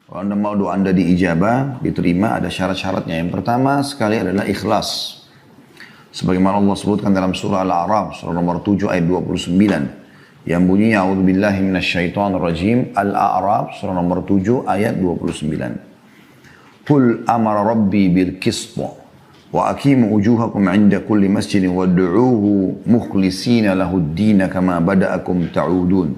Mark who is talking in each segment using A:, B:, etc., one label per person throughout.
A: Kalau Anda mau doa Anda diijabah, diterima, ada syarat-syaratnya. Yang pertama sekali adalah ikhlas. Sebagaimana Allah sebutkan dalam surah Al-A'raf, surah nomor 7 ayat 29. Yang bunyinya, A'udzubillahi minasyaitonirrajim, Al-A'raf, surah nomor 7 ayat 29. Qul amara rabbi bil qisṭi wa aqimu wujuhakum 'inda kulli masjidin wad'uuhu mukhlishina lahud-din kama bada'akum ta'udun.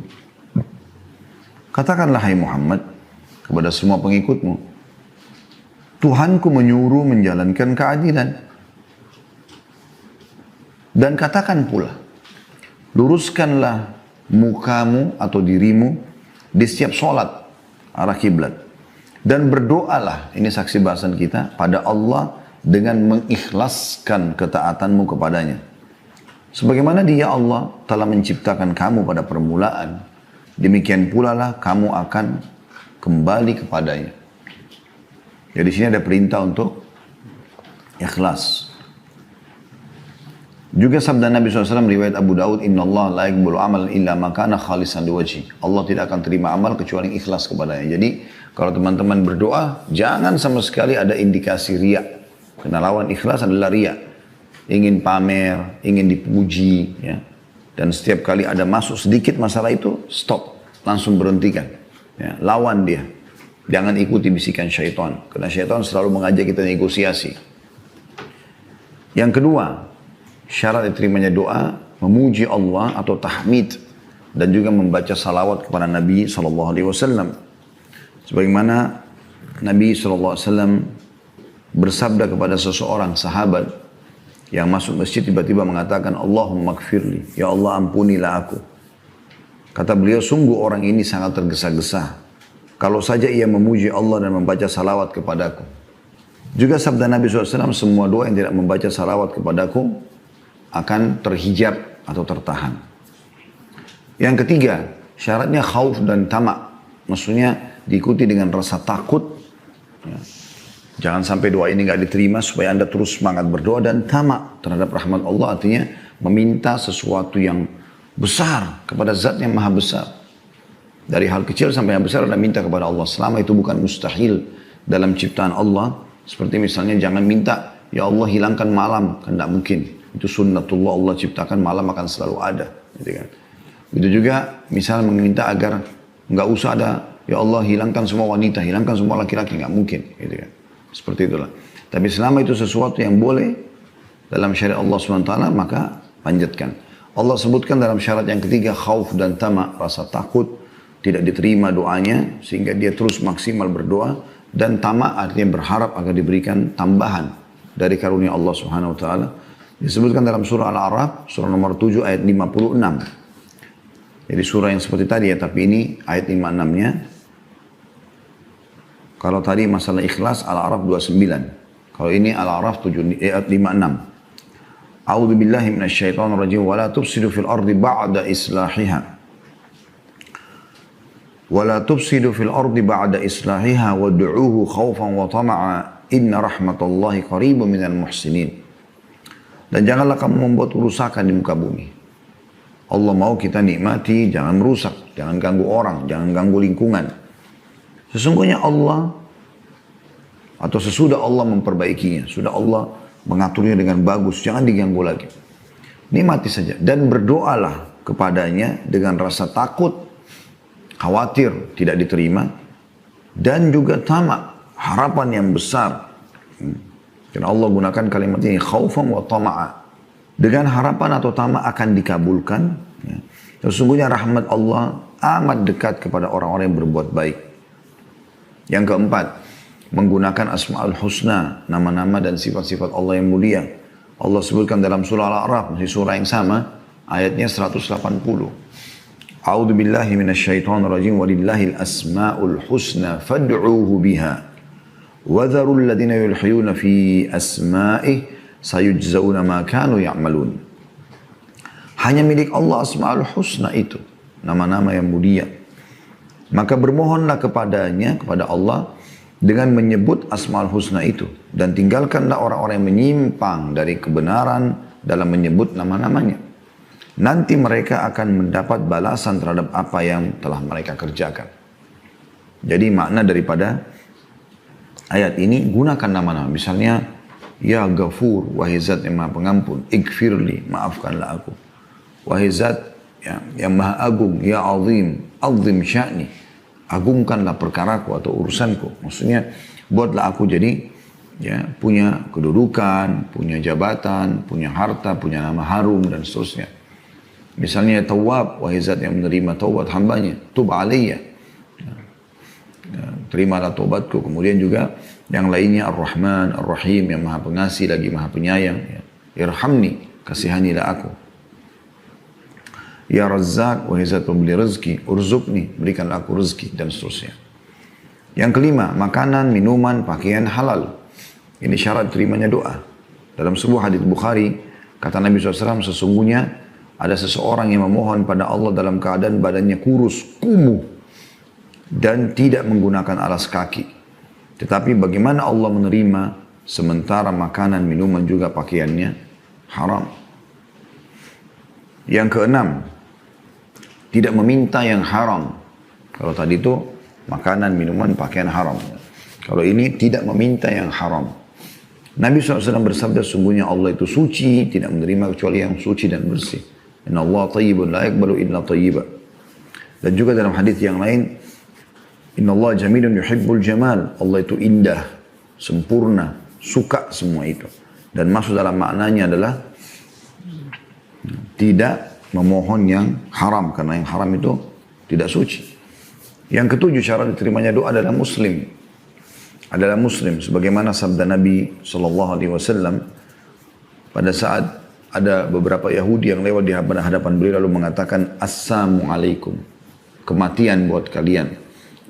A: Katakanlah hai Muhammad kepada semua pengikutmu, Tuhanku menyuruh menjalankan keadilan. Dan katakan pula, luruskanlah mukamu atau dirimu di setiap sholat arah kiblat. Dan berdoalah, ini saksi bahasan kita, pada Allah dengan mengikhlaskan ketaatanmu kepadanya. Sebagaimana Dia Allah telah menciptakan kamu pada permulaan, demikian pula lah kamu akan kembali kepadanya. Jadi di sini ada perintah untuk ikhlas. Juga sabda Nabi SAW riwayat Abu Daud, Inna Allah la yaqbalu amalan illa ma kana khalisan liwajhi. Allah tidak akan terima amal kecuali ikhlas kepadanya. Jadi kalau teman-teman berdoa, jangan sama sekali ada indikasi riya. Karena lawan ikhlas adalah riya. Ingin pamer, ingin dipuji, ya. Dan setiap kali ada masuk sedikit masalah itu, stop, langsung berhentikan. Ya, lawan dia. Jangan ikuti bisikan syaitan. Karena syaitan selalu mengajak kita negosiasi. Yang kedua, syarat diterimanya doa, memuji Allah atau tahmid. Dan juga membaca salawat kepada Nabi SAW. Sebagaimana Nabi SAW bersabda kepada seseorang sahabat yang masuk masjid tiba-tiba mengatakan, Allahumma gfirli, ya Allah ampunilah aku. Kata beliau, sungguh orang ini sangat tergesa-gesa. Kalau saja ia memuji Allah dan membaca salawat kepadaku. Juga sabda Nabi SAW, semua doa yang tidak membaca salawat kepadaku akan terhijab atau tertahan. Yang ketiga, syaratnya khauf dan tamak. Maksudnya diikuti dengan rasa takut. Ya. Jangan sampai doa ini nggak diterima supaya Anda terus semangat berdoa dan tamak terhadap rahmat Allah. Artinya meminta sesuatu yang besar kepada zat yang maha besar. Dari hal kecil sampai yang besar Anda minta kepada Allah. Selama itu bukan mustahil dalam ciptaan Allah. Seperti misalnya jangan minta, ya Allah hilangkan malam. Kan tidak mungkin. Itu sunnatullah, Allah ciptakan malam akan selalu ada. Gitu kan. Itu juga misalnya meminta agar nggak usah ada, ya Allah hilangkan semua wanita, hilangkan semua laki-laki. Nggak mungkin. Gitu kan. Seperti itulah. Tapi selama itu sesuatu yang boleh dalam syariat Allah SWT, maka panjatkan. Allah sebutkan dalam syarat yang ketiga, khauf dan tamak, rasa takut, tidak diterima doanya, sehingga dia terus maksimal berdoa, dan tamak artinya berharap agar diberikan tambahan dari karunia Allah Subhanahu Wa Taala. Disebutkan dalam surah Al-A'raf, surah nomor 7 ayat 56. Jadi surah yang seperti tadi ya, tapi ini ayat 56-nya. Kalau tadi masalah ikhlas, Al-A'raf 29. Kalau ini Al-A'raf 56. A'udzu billahi minasyaitonir rajim wa la tufsidu fil ardi ba'da islahiha. Wa la tufsidu fil ardi ba'da islahiha wad'uuhu khaufan wa tama'a inna rahmatallahi qaribun minal muhsinin. Dan janganlah kamu membuat kerusakan di muka bumi. Allah mau kita nikmati, jangan merusak, jangan ganggu orang, jangan ganggu lingkungan. Sesungguhnya Allah atau sesudah Allah memperbaikinya, sudah Allah mengaturnya dengan bagus, jangan diganggu lagi. Nikmati saja dan berdoalah kepadanya dengan rasa takut, khawatir tidak diterima, dan juga tamak, harapan yang besar. Karena Allah gunakan kalimat ini, khaufan wa tama'a. Dengan harapan atau tamak akan dikabulkan. Sesungguhnya rahmat Allah amat dekat kepada orang-orang yang berbuat baik. Yang keempat, menggunakan Asma'ul Husna, nama-nama dan sifat-sifat Allah yang mulia. Allah sebutkan dalam surah Al-A'raf, masih surah yang sama, ayatnya 180. A'udzu billahi minasyaitonir rajim, walillahil asma'ul husna fad'uuhu biha. Wa dharul ladzina yulhiyuna fi asma'ihi sayujzauna ma kanu ya'malun. Hanya milik Allah Asma'ul Husna itu, nama-nama yang mulia. Maka bermohonlah kepadanya, kepada Allah, dengan menyebut Asma'ul Husna itu. Dan tinggalkanlah orang-orang yang menyimpang dari kebenaran dalam menyebut nama-namanya. Nanti mereka akan mendapat balasan terhadap apa yang telah mereka kerjakan. Jadi makna daripada ayat ini, gunakan nama-nama. Misalnya, Ya Ghafur, wahai zat yang maha pengampun, Ighfirli, maafkanlah aku. Wahai zat yang maha agung, Ya Azim, Azim sya'ni, agungkanlah perkaraku atau urusanku. Maksudnya, buatlah aku jadi punya kedudukan, punya jabatan, punya harta, punya nama harum, dan seterusnya. Misalnya Tawwab, wahai zat yang menerima taubat hambanya, Tub alaiya, terimalah taubatku. Kemudian juga yang lainnya Ar-Rahman, Ar-Rahim, yang maha pengasih lagi maha penyayang. Irhamni, kasihanilah aku. Ya Razzaq, wahai zat pemberi rezeki, Urzukni, berikanlah aku rezeki, dan seterusnya. Yang kelima, makanan, minuman, pakaian halal. Ini syarat terimanya doa. Dalam sebuah hadits Bukhari, kata Nabi SAW, sesungguhnya ada seseorang yang memohon pada Allah dalam keadaan badannya kurus, kumuh, dan tidak menggunakan alas kaki. Tetapi bagaimana Allah menerima sementara makanan, minuman, juga pakaiannya haram. Yang keenam, tidak meminta yang haram. Kalau tadi itu makanan, minuman, pakaian haram. Kalau ini tidak meminta yang haram. Nabi SAW bersabda, sungguhnya Allah itu suci, tidak menerima kecuali yang suci dan bersih. Inna Allah tayyibun la yakbalu illa tayyiba. Dan juga dalam hadis yang lain, Inna Allah jamilun yuhibbul jamal. Allah itu indah, sempurna, suka semua itu. Dan masuk dalam maknanya adalah tidak memohon yang haram, karena yang haram itu tidak suci. Yang ketujuh, syarat diterimanya doa adalah muslim. Adalah muslim, sebagaimana sabda Nabi SAW pada saat ada beberapa Yahudi yang lewat di hadapan beliau lalu mengatakan, Assalamualaikum, kematian buat kalian.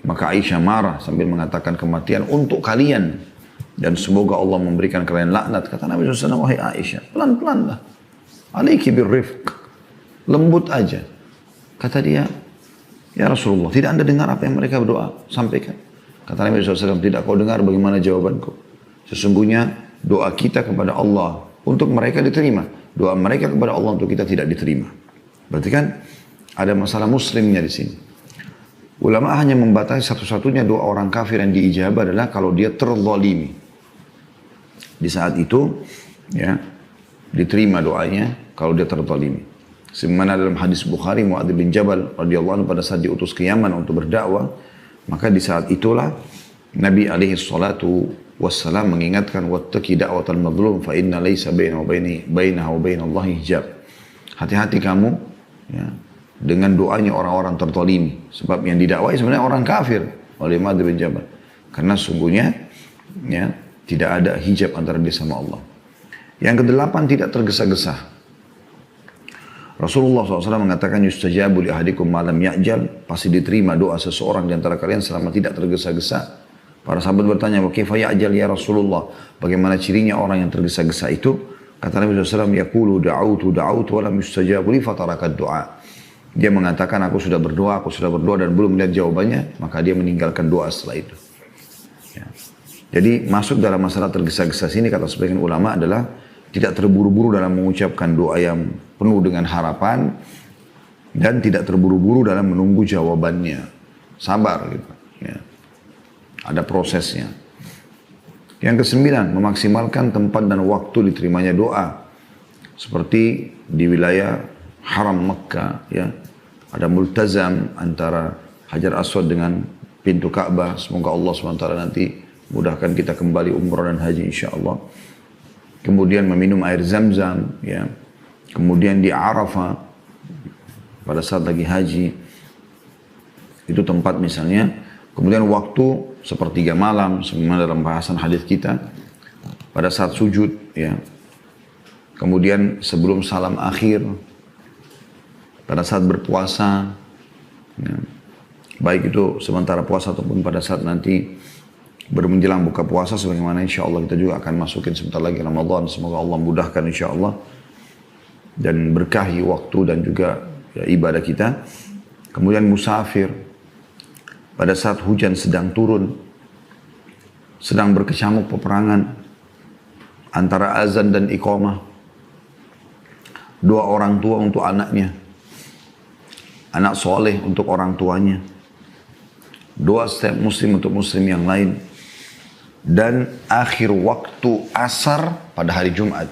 A: Maka Aisyah marah sambil mengatakan, kematian untuk kalian, dan semoga Allah memberikan kalian laknat. Kata Nabi SAW, wahai Aisyah, pelan-pelan lah, alaiki birrifq, lembut aja. Kata dia, ya Rasulullah, tidak anda dengar apa yang mereka berdoa? Sampaikan. Kata Nabi SAW, tidak kau dengar bagaimana jawabanku? Sesungguhnya doa kita kepada Allah untuk mereka diterima. Doa mereka kepada Allah untuk kita tidak diterima. Berarti kan ada masalah muslimnya di sini. Ulama hanya membatasi satu-satunya doa orang kafir yang diijabah adalah kalau dia terzalimi. Di saat itu, ya, diterima doanya kalau dia terzalimi. Sebagaimana dalam hadis Bukhari, Mu'adz bin Jabal radhiyallahu anhu pada saat diutus ke Yaman untuk berdakwah, maka di saat itulah Nabi alaihi salatu wassalam mengingatkan, wattaqi da'watal mazlum fa inna laysa bainahu wa bainallahi hijab. Hati-hati kamu, ya, dengan doanya orang-orang terzalimi. Sebab yang didakwai sebenarnya orang kafir oleh Mu'adz bin Jabal. Karena sungguhnya, ya, tidak ada hijab antara dia sama Allah. Yang kedelapan, tidak tergesa-gesa. Rasulullah SAW mengatakan, yustajabu li ahadikum malam ya'jal, pasti diterima doa seseorang di antara kalian selama tidak tergesa-gesa. Para sahabat bertanya, wa kaifa ya'jal ya Rasulullah, bagaimana cirinya orang yang tergesa-gesa itu? Kata Nabi SAW, yaqulu da'autu wa lam yustajabu li fatarakat doa. Dia mengatakan, aku sudah berdoa dan belum melihat jawabannya, maka dia meninggalkan doa setelah itu. Ya. Jadi masuk dalam masalah tergesa-gesa sini, kata sebagian ulama, adalah tidak terburu-buru dalam mengucapkan doa yang penuh dengan harapan, dan tidak terburu-buru dalam menunggu jawabannya. Sabar gitu. Ya. Ada prosesnya. Yang kesembilan, memaksimalkan tempat dan waktu diterimanya doa. Seperti di wilayah Haram Mekah, ya, ada multazam antara Hajar Aswad dengan pintu Ka'bah. Semoga Allah SWT nanti mudahkan kita kembali umrah dan haji insyaAllah. Kemudian meminum air zam-zam, ya. Kemudian di Arafah pada saat lagi haji, itu tempat misalnya. Kemudian waktu sepertiga malam, sebagaimana dalam bahasan hadis kita, pada saat sujud, ya. Kemudian sebelum salam akhir, pada saat berpuasa, ya, baik itu sementara puasa ataupun pada saat nanti menjelang buka puasa, sebagaimana insya Allah kita juga akan masukin sebentar lagi Ramadan. Semoga Allah mudahkan insya Allah dan berkahi waktu dan juga, ya, ibadah kita. Kemudian musafir, pada saat hujan sedang turun, sedang berkecamuk peperangan antara azan dan iqamah, doa orang tua untuk anaknya, anak soleh untuk orang tuanya, doa setiap muslim untuk muslim yang lain, dan akhir waktu asar pada hari Jumat.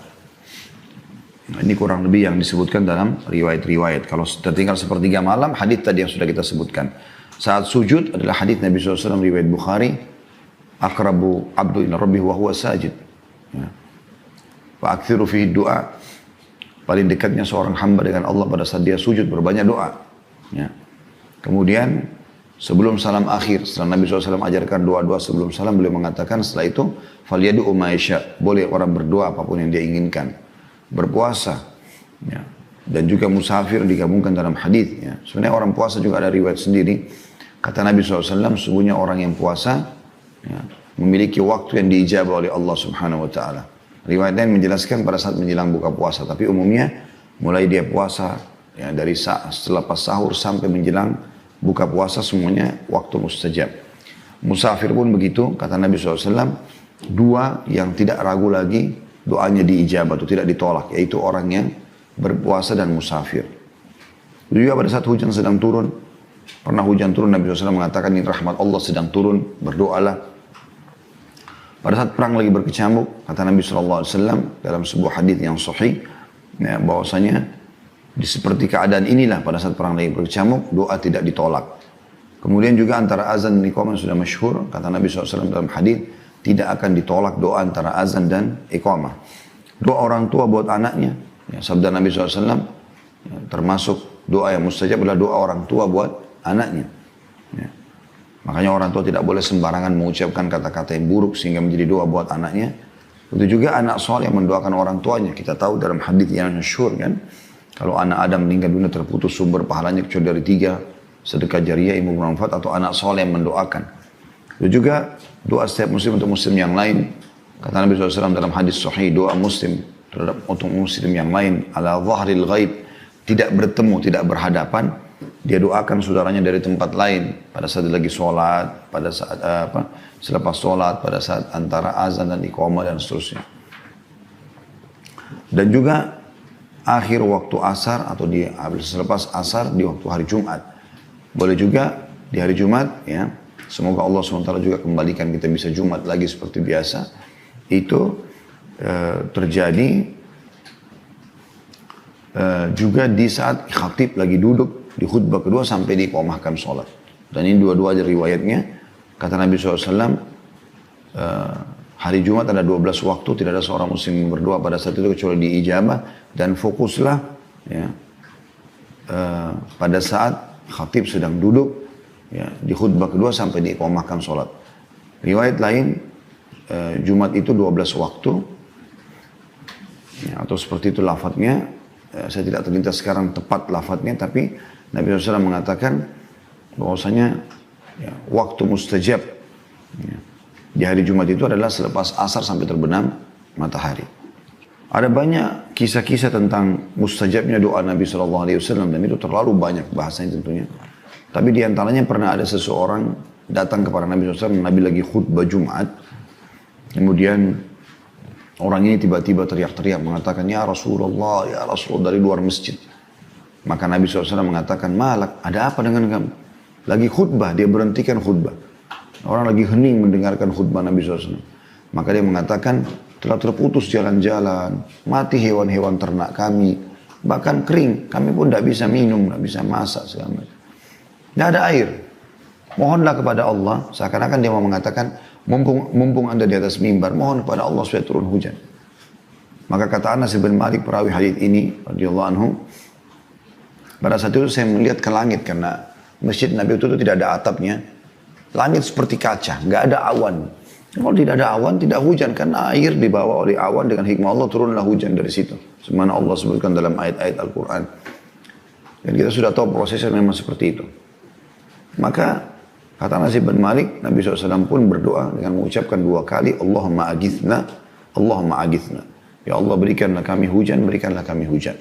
A: Nah, ini kurang lebih yang disebutkan dalam riwayat-riwayat. Kalau tertinggal sepertiga malam, hadis tadi yang sudah kita sebutkan. Saat sujud adalah hadis Nabi SAW riwayat Bukhari, akrabu abdu ila rabbih wa huwa sajid. Ya. Fa'akthiru fihi doa. Paling dekatnya seorang hamba dengan Allah pada saat dia sujud, berbanyak doa. Ya. Kemudian sebelum salam akhir, setelah Nabi SAW ajarkan doa-doa sebelum salam, beliau mengatakan setelah itu, falyadu'u ma yasha', boleh orang berdoa apapun yang dia inginkan. Berpuasa, ya. Dan juga musafir digabungkan dalam hadis. Ya. Sebenarnya orang puasa juga ada riwayat sendiri. Kata Nabi SAW, sesungguhnya orang yang puasa ya, memiliki waktu yang diijabah oleh Allah Subhanahu Wa Taala. Riwayat lain menjelaskan pada saat menjelang buka puasa, tapi umumnya mulai dia puasa ya, dari setelah pas sahur sampai menjelang buka puasa semuanya waktu mustajab. Musafir pun begitu, kata Nabi SAW, dua yang tidak ragu lagi doanya diijabah atau tidak ditolak, yaitu orang yang berpuasa dan musafir. Juga pada saat hujan sedang turun, pernah hujan turun, Nabi SAW mengatakan ini rahmat Allah sedang turun, berdoalah. Pada saat perang lagi berkecamuk, kata Nabi SAW dalam sebuah hadis yang sahih, ya, bahwasanya di seperti keadaan inilah pada saat perang lagi berkecamuk, doa tidak ditolak. Kemudian juga antara azan dan iqamah sudah masyhur, kata Nabi SAW dalam hadis, tidak akan ditolak doa antara azan dan iqamah. Doa orang tua buat anaknya, ya, sabda Nabi SAW, ya, termasuk doa yang mustajab adalah doa orang tua buat anaknya. Ya. Makanya orang tua tidak boleh sembarangan mengucapkan kata-kata yang buruk sehingga menjadi doa buat anaknya. Itu juga anak soleh yang mendoakan orang tuanya. Kita tahu dalam hadis yang masyhur kan, kalau anak Adam meninggal dunia terputus sumber pahalanya kecuali dari 3, sedekah jariyah, ilmu bermanfaat, atau anak soleh yang mendoakan. Itu juga doa setiap muslim untuk muslim yang lain. Kata Nabi SAW dalam hadis sahih, doa muslim terhadap untuk muslim yang lain ala zahril ghaib, tidak bertemu, tidak berhadapan. Dia doakan saudaranya dari tempat lain pada saat lagi sholat, pada saat selepas sholat, pada saat antara azan dan iqamah dan seterusnya. Dan juga akhir waktu asar atau selepas asar di waktu hari Jumat. Boleh juga di hari Jumat, ya. Semoga Allah SWT juga kembalikan kita bisa Jumat lagi seperti biasa. Itu terjadi juga di saat khatib lagi duduk di khutbah kedua sampai diiqamahkan sholat. Dan ini dua-dua aja riwayatnya. Kata Nabi SAW, hari Jumat ada 12 waktu, tidak ada seorang muslim yang berdoa pada saat itu kecuali diijabah. Dan fokuslah ya, pada saat khatib sedang duduk ya, di khutbah kedua sampai diiqamahkan sholat. Riwayat lain, Jumat itu 12 waktu, ya, atau seperti itu lafadznya. Saya tidak terlintas sekarang tepat lafadznya, tapi Nabi SAW mengatakan bahwasanya ya, waktu mustajab ya, di hari Jumat itu adalah selepas asar sampai terbenam matahari. Ada banyak kisah-kisah tentang mustajabnya doa Nabi SAW, dan itu terlalu banyak bahasanya tentunya. Tapi di antaranya pernah ada seseorang datang kepada Nabi SAW, Nabi lagi khutbah Jumat, kemudian orang ini tiba-tiba teriak-teriak mengatakan, ya Rasulullah dari luar masjid. Maka Nabi SAW mengatakan, malak, ada apa dengan kamu? Lagi khutbah, dia berhentikan khutbah. Orang lagi hening mendengarkan khutbah Nabi SAW. Maka dia mengatakan, telah terputus jalan-jalan, mati hewan-hewan ternak kami, bahkan kering, kami pun tidak bisa minum, tidak bisa masak, segala macam. Tidak ada air. Mohonlah kepada Allah, seakan-akan dia mau mengatakan, mumpung anda di atas mimbar, mohon kepada Allah supaya turun hujan. Maka kata Anas bin Malik, perawi hadis ini, radhiyallahu anhu, pada saat itu saya melihat ke langit karena masjid Nabi itu tidak ada atapnya. Langit seperti kaca, nggak ada awan. Kalau tidak ada awan, tidak hujan. Karena air dibawa oleh awan dengan hikmah Allah, turunlah hujan dari situ. Semana Allah sebutkan dalam ayat-ayat Al-Quran. Dan kita sudah tahu prosesnya memang seperti itu. Maka kata Anas bin Malik, Nabi SAW pun berdoa dengan mengucapkan 2 kali, Allahumma agithna, Allahumma agithna. Ya Allah berikanlah kami hujan, berikanlah kami hujan.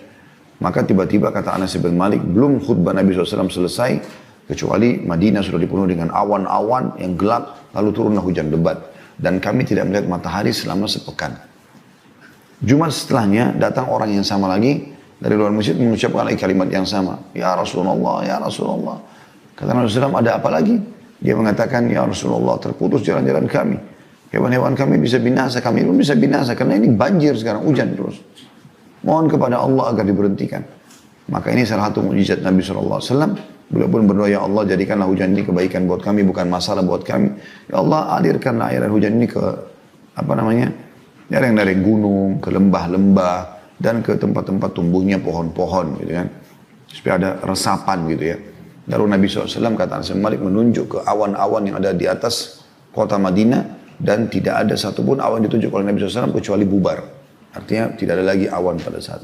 A: Maka tiba-tiba kata Anas bin Malik, belum khutbah Nabi SAW selesai, kecuali Madinah sudah dipenuhi dengan awan-awan yang gelap, lalu turunlah hujan lebat. Dan kami tidak melihat matahari selama sepekan. Jumat setelahnya datang orang yang sama lagi dari luar masjid mengucapkan lagi kalimat yang sama. Ya Rasulullah, ya Rasulullah. Kata Nabi SAW, ada apa lagi? Dia mengatakan, ya Rasulullah, terputus jalan-jalan kami. Hewan-hewan kami bisa binasa, kami pun bisa binasa. Karena ini banjir sekarang, hujan terus. Mohon kepada Allah agar diberhentikan. Maka ini salah satu mukjizat Nabi SAW. Beliau pun berdoa, ya Allah jadikanlah hujan ini kebaikan buat kami, bukan masalah buat kami. Ya Allah alirkanlah air hujan ini ke, yang dari gunung, ke lembah-lembah, dan ke tempat-tempat tumbuhnya pohon-pohon gitu kan. Supaya ada resapan gitu ya. Lalu Nabi SAW kata Anas bin Malik menunjuk ke awan-awan yang ada di atas kota Madinah, dan tidak ada satupun awan ditunjuk oleh Nabi SAW kecuali bubar. Artinya tidak ada lagi awan pada saat itu.